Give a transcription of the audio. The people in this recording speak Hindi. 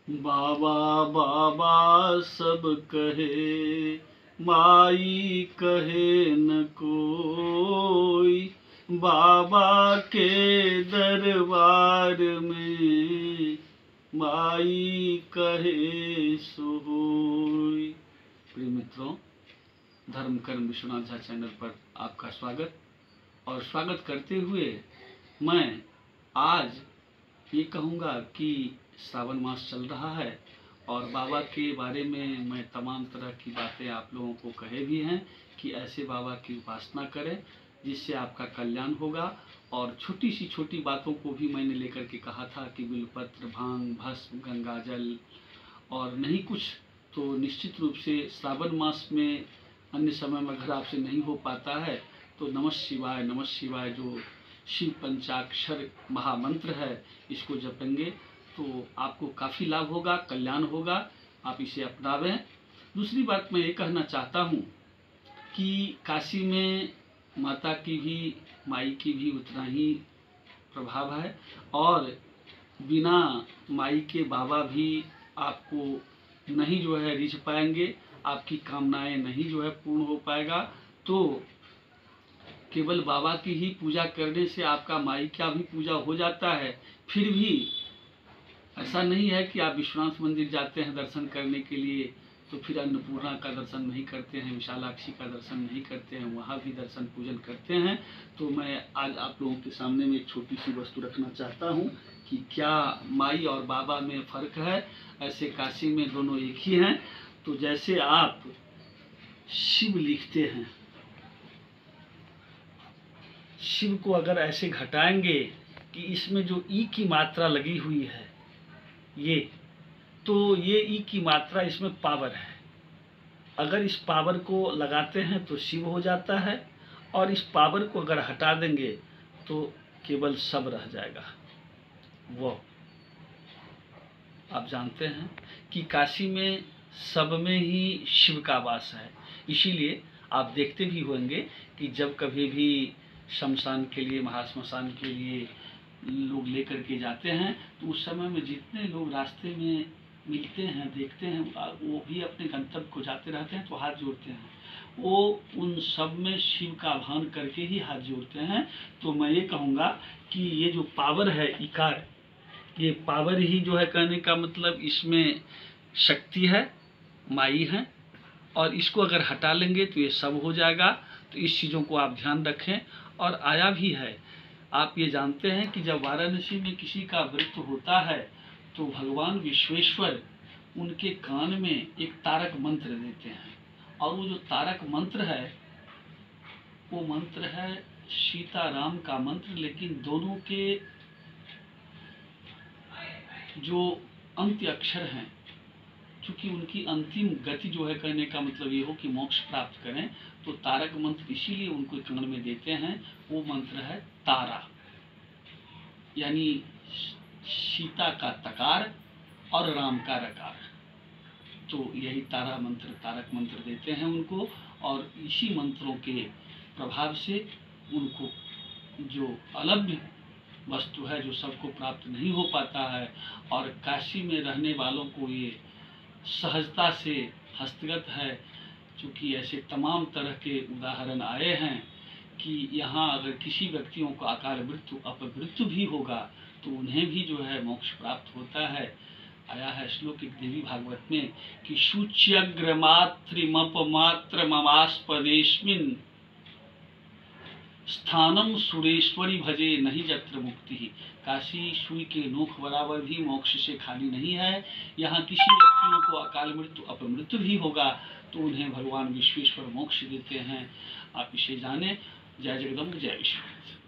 बाबा बाबा सब कहे, माई कहे न कोई। बाबा के दरबार में माई कहे सो होई। प्रिय मित्रों, धर्म कर्म विश्वनाथ झा चैनल पर आपका स्वागत। और स्वागत करते हुए मैं आज ये कहूँगा कि श्रावण मास चल रहा है और बाबा के बारे में मैं तमाम तरह की बातें आप लोगों को कहे भी हैं कि ऐसे बाबा की उपासना करें जिससे आपका कल्याण होगा। और छोटी सी छोटी बातों को भी मैंने लेकर के कहा था कि बिलपत्र, भांग, भस्म, गंगा जल और नहीं कुछ तो निश्चित रूप से श्रावण मास में अन्य समय में अगर आपसे नहीं हो पाता है तो नमः शिवाय जो शिव पंचाक्षर महामंत्र है, इसको जपेंगे तो आपको काफ़ी लाभ होगा, कल्याण होगा। आप इसे अपनावें। दूसरी बात मैं ये कहना चाहता हूँ कि काशी में माता की भी, माई की भी उतना ही प्रभाव है और बिना माई के बाबा भी आपको नहीं जो है रिझ पाएंगे, आपकी कामनाएं नहीं जो है पूर्ण हो पाएगा। तो केवल बाबा की ही पूजा करने से आपका माई का भी पूजा हो जाता है। फिर भी ऐसा नहीं है कि आप विश्वनाथ मंदिर जाते हैं दर्शन करने के लिए तो फिर अन्नपूर्णा का दर्शन नहीं करते हैं, विशालाक्षी का दर्शन नहीं करते हैं, वहाँ भी दर्शन पूजन करते हैं। तो मैं आज आप लोगों के सामने में एक छोटी सी वस्तु रखना चाहता हूँ कि क्या माई और बाबा में फ़र्क है। ऐसे काशी में दोनों एक ही हैं। तो जैसे आप शिव लिखते हैं, शिव को अगर ऐसे घटाएंगे कि इसमें जो ई की मात्रा लगी हुई है ये ई की मात्रा इसमें पावर है। अगर इस पावर को लगाते हैं तो शिव हो जाता है और इस पावर को अगर हटा देंगे तो केवल सब रह जाएगा। वो आप जानते हैं कि काशी में सब में ही शिव का वास है। इसीलिए आप देखते भी होंगे कि जब कभी भी शमशान के लिए, महाश्मशान के लिए लोग लेकर के जाते हैं तो उस समय में जितने लोग रास्ते में मिलते हैं, देखते हैं, वो भी अपने गंतव्य को जाते रहते हैं तो हाथ जोड़ते हैं। वो उन सब में शिव का भान करके ही हाथ जोड़ते हैं। तो मैं ये कहूँगा कि ये जो पावर है इकार, ये पावर ही जो है, कहने का मतलब इसमें शक्ति है, माई है, और इसको अगर हटा लेंगे तो ये सब हो जाएगा। तो इस चीज़ों को आप ध्यान रखें। और आया भी है, आप ये जानते हैं कि जब वाराणसी में किसी का मृत्यु होता है तो भगवान विश्वेश्वर उनके कान में एक तारक मंत्र देते हैं और वो जो तारक मंत्र है वो मंत्र है सीताराम का मंत्र, लेकिन दोनों के जो अंत्य अक्षर हैं, चूँकि उनकी अंतिम गति जो है, कहने का मतलब ये हो कि मोक्ष प्राप्त करें, तो तारक मंत्र इसीलिए उनको कान में देते हैं। वो मंत्र है तारा, यानी सीता का तकार और राम का रकार। तो यही तारा मंत्र, तारक मंत्र देते हैं उनको। और इसी मंत्रों के प्रभाव से उनको जो अलभ्य वस्तु है, जो सबको प्राप्त नहीं हो पाता है, और काशी में रहने वालों को ये सहजता से हस्तगत है। चूँकि ऐसे तमाम तरह के उदाहरण आए हैं कि यहाँ अगर किसी व्यक्तियों को अकाल मृत्यु, अपमृत्यु भी होगा तो उन्हें भी जो है मोक्ष प्राप्त होता है। आया है श्लोक एक देवी भागवत में कि शुच्यग्रमात्रिमपमात्रममास्पदेस्मिन् स्थानम सुरेश्वरी भजे नहीं जत्र मुक्ति। काशी सुई के नोक बराबर भी मोक्ष से खाली नहीं है। यहाँ किसी व्यक्तियों को अकाल मृत्यु, अपमृत्यु भी होगा तो उन्हें भगवान विश्वेश्वर मोक्ष देते हैं। आप इसे जाने। जय जगदम्ब, जय विश्वनाथ।